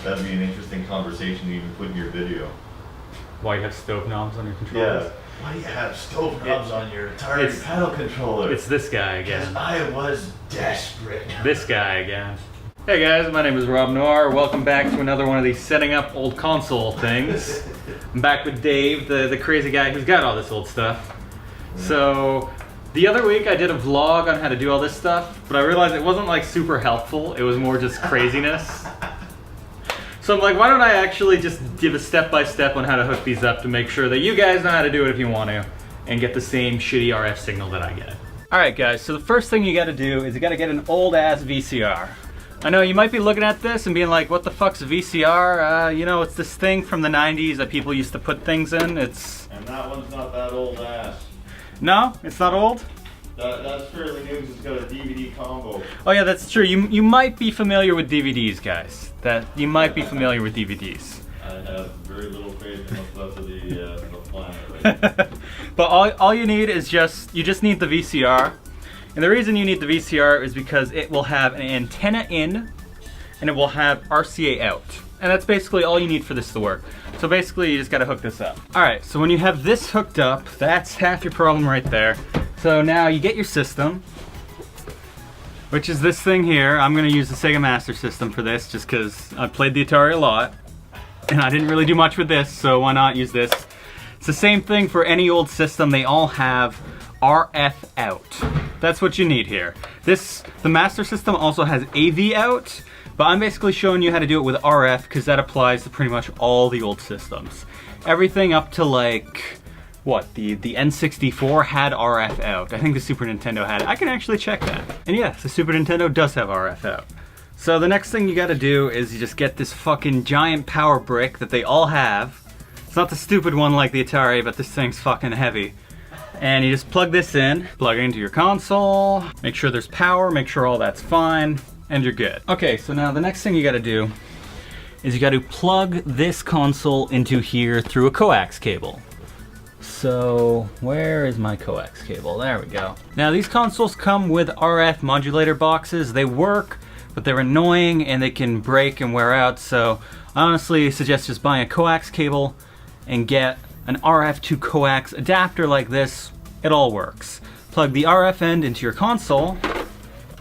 That'd be an interesting conversation to even put in your video. Why you have stove knobs on your controllers? Yeah. Why do you have stove knobs on your Atari paddle controller? It's this guy again. I was desperate. This guy again. Hey guys, my name is Rob Noire. Welcome back to another one of these setting up old console things. I'm back with Dave, the crazy guy who's got all this old stuff. So, the other week I did a vlog on how to do all this stuff, but I realized it wasn't like super helpful. It was more just craziness. So I'm like, why don't I actually just give a step-by-step on how to hook these up to make sure that you guys know how to do it if you want to, and get the same shitty RF signal that I get. Alright guys, so the first thing you gotta do is you gotta get an old-ass VCR. I know you might be looking at this and being like, what the fuck's a VCR? You know, it's this thing from the 90s that people used to put things in. And that one's not that old-ass. No? It's not old? That's fairly new because it's got a DVD combo. Oh yeah, that's true. You might be familiar with DVDs, guys. You might be familiar with DVDs. I have very little faith in what's left of the planet right now. But all you need is you just need the VCR. And the reason you need the VCR is because it will have an antenna in and it will have RCA out. And that's basically all you need for this to work. So basically you just gotta hook this up. Alright, so when you have this hooked up, that's half your problem right there. So now you get your system, which is this thing here. I'm gonna use the Sega Master System for this just because I played the Atari a lot and I didn't really do much with this, so why not use this? It's the same thing for any old system. They all have RF out. That's what you need here. The Master System also has AV out, but I'm basically showing you how to do it with RF because that applies to pretty much all the old systems. Everything up to like, what, the N64 had RF out. I think the Super Nintendo had it. I can actually check that. And yes, the Super Nintendo does have RF out. So the next thing you gotta do is you just get this fucking giant power brick that they all have. It's not the stupid one like the Atari, but this thing's fucking heavy. And you just plug this in, plug it into your console, make sure there's power, make sure all that's fine, and you're good. Okay, so now the next thing you gotta do is you gotta plug this console into here through a coax cable. So, where is my coax cable? There we go. Now these consoles come with RF modulator boxes. They work, but they're annoying and they can break and wear out, so I honestly suggest just buying a coax cable and get an RF to coax adapter like this. It all works. Plug the RF end into your console,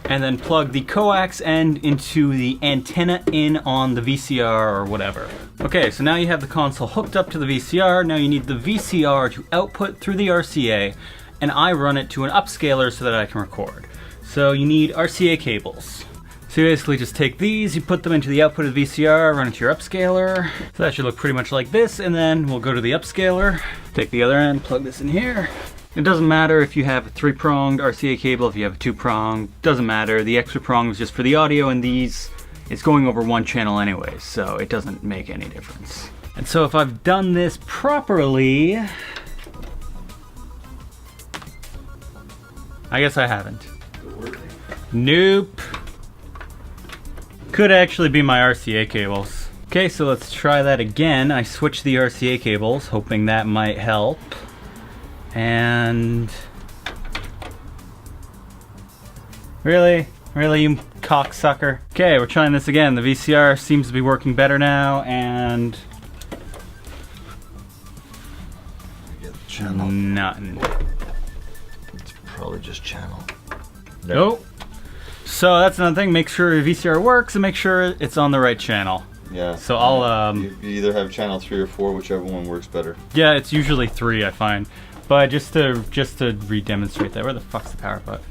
and then plug the coax end into the antenna in on the VCR or whatever. Okay, so now you have the console hooked up to the VCR. Now you need the VCR to output through the RCA, and I run it to an upscaler so that I can record. So you need RCA cables. So you basically just take these, you put them into the output of the VCR, run it to your upscaler. So that should look pretty much like this, and then we'll go to the upscaler, take the other end, plug this in here. It doesn't matter if you have a 3-pronged RCA cable, if you have a 2-pronged, doesn't matter. The extra prong is just for the audio, and these, it's going over one channel anyway, so it doesn't make any difference. And so if I've done this properly, I guess I haven't. Nope. Could actually be my RCA cables. Okay, so let's try that again. I switched the RCA cables, hoping that might help. And... Really? Really, you cocksucker? Okay, we're trying this again. The VCR seems to be working better now, and... Get the channel. Nothing. It's probably just channel. Nope. So that's another thing, make sure your VCR works and make sure it's on the right channel. Yeah. So I'll you either have channel 3 or 4, whichever one works better. Yeah, it's usually 3 I find. But just to re-demonstrate that, where the fuck's the power button?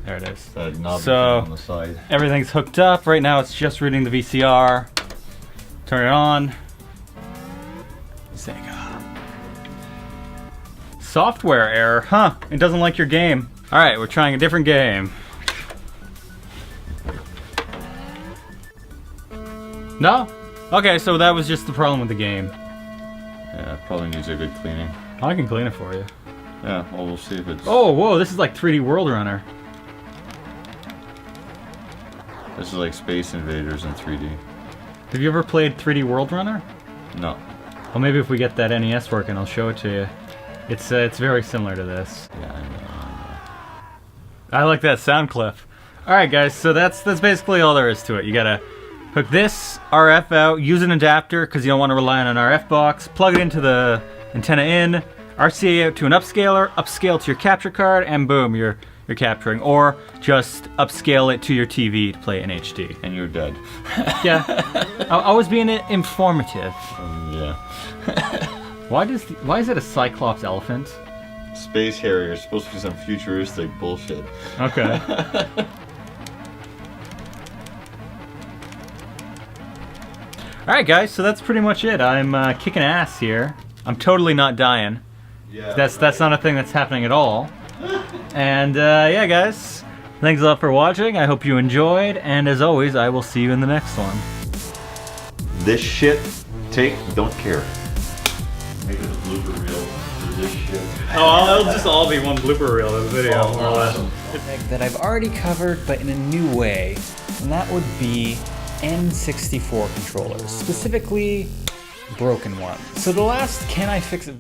There it is. That knob So on the side. Everything's hooked up. Right now it's just reading the VCR. Turn it on. Sega. Software error, huh? It doesn't like your game. Alright, we're trying a different game. No? Okay, so that was just the problem with the game. Yeah, probably needs a good cleaning. I can clean it for you. Yeah, well, we'll see if it's... Oh, whoa, this is like 3D World Runner. This is like Space Invaders in 3D. Have you ever played 3D World Runner? No. Well, maybe if we get that NES working, I'll show it to you. It's very similar to this. Yeah, I know. I like that sound clip. Alright guys, so that's basically all there is to it. You gotta Hook this RF out, use an adapter because you don't want to rely on an RF box, plug it into the antenna in, RCA out to an upscaler, upscale to your capture card, and boom, you're capturing. Or just upscale it to your TV to play in HD. And you're dead. Yeah, I was being informative. Yeah. Why is it a Cyclops elephant? Space Harrier, supposed to be some futuristic bullshit. Okay. Alright guys, so that's pretty much it. I'm kicking ass here. I'm totally not dying. Yeah, That's not a thing that's happening at all. And yeah guys, thanks a lot for watching. I hope you enjoyed, and as always, I will see you in the next one. This shit, don't care. Make it a blooper reel for this shit. Oh, it'll just all be one blooper reel of the video, Oh, more or less. awesome. That I've already covered, but in a new way, and that would be N64 controllers, specifically broken ones. So the last Can I Fix It